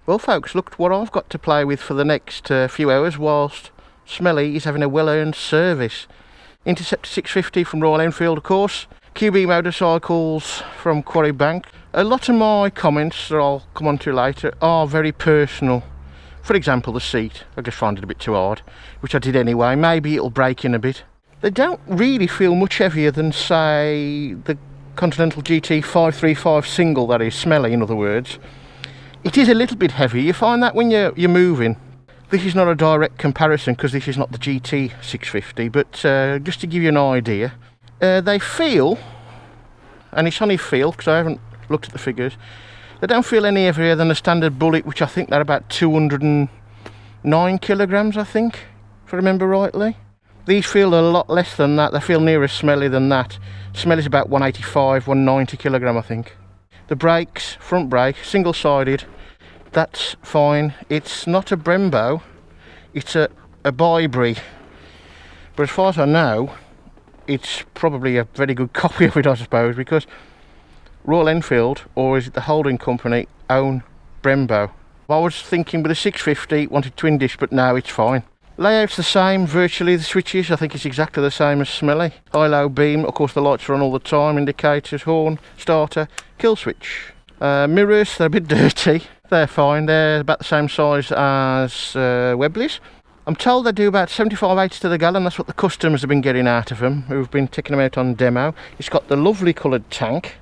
Well folks, look what I've got to play with for the next few hours whilst Smelly is having a well-earned service. Interceptor 650 from Royal Enfield, of course. QB motorcycles from Quarry Bank. A lot of my comments that I'll come on to later are very personal. For example, the seat. I just find it a bit too hard, which I did anyway. Maybe it'll break in a bit. They don't really feel much heavier than, say, the Continental GT 535 single, that is, Smelly in other words. It is a little bit heavy. You find that when you're moving. This is not a direct comparison because this is not the GT 650, but just to give you an idea, they feel, and it's only feel because I haven't looked at the figures, they don't feel any heavier than a standard Bullet, which I think they're about 209 kilograms, I think, if I remember rightly. These feel a lot less than that. They feel nearer Smelly than that. Smelly's about 185, 190 kilogram, I think. The brakes, front brake, single-sided, that's fine. It's not a Brembo, it's a Bybree. But as far as I know, it's probably a very good copy of it, I suppose, because Royal Enfield, or is it the holding company, own Brembo. I was thinking with a 650, wanted twin disc, but no, it's fine. Layout's the same, virtually. The switches, I think it's exactly the same as Smelly. High-low beam, of course the lights are on all the time, indicators, horn, starter, kill switch. Mirrors, they're a bit dirty. They're fine, they're about the same size as Webley's. I'm told they do about 75-80 to the gallon. That's what the customers have been getting out of them, who've been taking them out on demo. It's got the lovely coloured tank,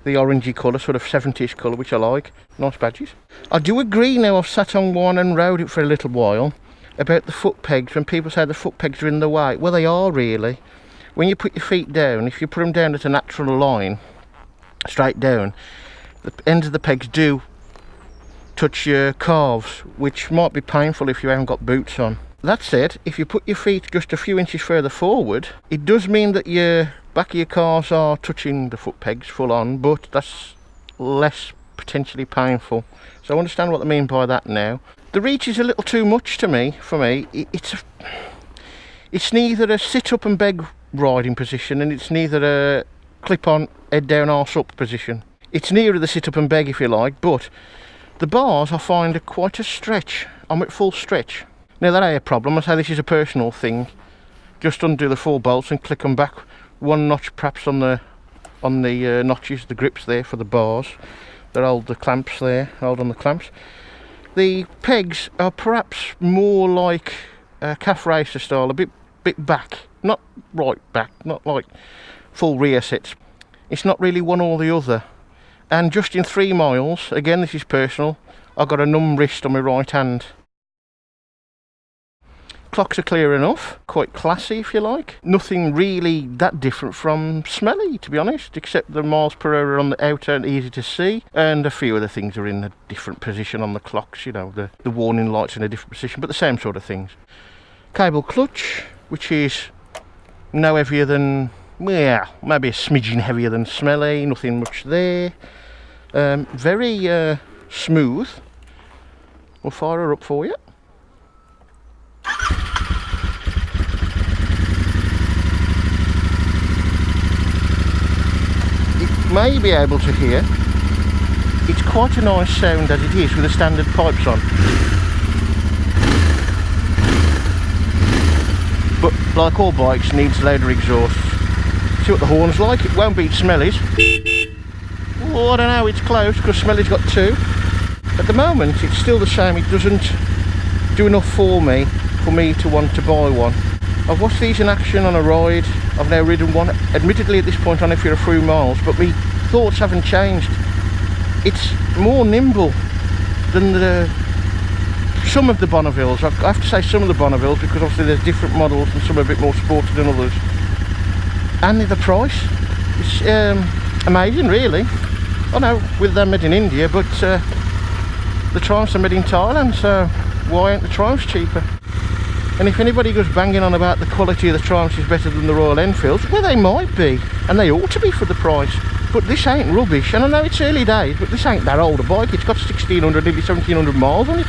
the orangey colour, sort of 70s colour, which I like. Nice badges. I do agree now, I've sat on one and rode it for a little while, about the foot pegs. When people say the foot pegs are in the way, well, they are really. When you put your feet down, if you put them down at a natural line, straight down, the ends of the pegs do touch your calves, which might be painful if you haven't got boots on. That said, if you put your feet just a few inches further forward, it does mean that your back of your calves are touching the foot pegs full on, but that's less potentially painful. So I understand what they mean by that now. The reach is a little too much to me, for me. It's neither a sit up and beg riding position, and it's neither a clip on, head down, arse up position. It's nearer the sit up and beg, if you like, but the bars I find are quite a stretch. I'm at full stretch. Now that ain't a problem. I say this is a personal thing. Just undo the 4 bolts and click them back one notch perhaps on the notches, the grips there for the bars that hold the clamps there, hold on the clamps. The pegs are perhaps more like calf racer style, a bit back, not right back, not like full rear sets. It's not really one or the other. And just in 3 miles, again this is personal, I've got a numb wrist on my right hand. Clocks are clear enough, quite classy if you like. Nothing really that different from Smelly, to be honest, except the miles per hour on the outer and easy to see, and a few other things are in a different position on the clocks, you know, the warning lights in a different position, but the same sort of things. Cable clutch, which is no heavier than, well, maybe a smidgen heavier than Smelly, nothing much there. Very smooth. We'll fire her up for you. You may be able to hear, it's quite a nice sound as it is with the standard pipes on. But like all bikes, needs louder exhaust. See what the horn's like? It won't beat Smelly's. Oh, I don't know, it's close because Smelly's got 2. At the moment it's still the same, it doesn't do enough for me to want to buy one. I've watched these in action on a ride, I've now ridden one, admittedly at this point only for a few miles, but my thoughts haven't changed. It's more nimble than some of the Bonnevilles. I have to say some of the Bonnevilles because obviously there's different models and some are a bit more sporty than others. And the price, it's amazing really. I know with them made in India, but the Triumphs are made in Thailand, so why aren't the Triumphs cheaper? And if anybody goes banging on about the quality of the Triumphs is better than the Royal Enfields, well they might be, and they ought to be for the price. But this ain't rubbish, and I know it's early days, but this ain't that old a bike. It's got 1600, nearly 1700 miles on it.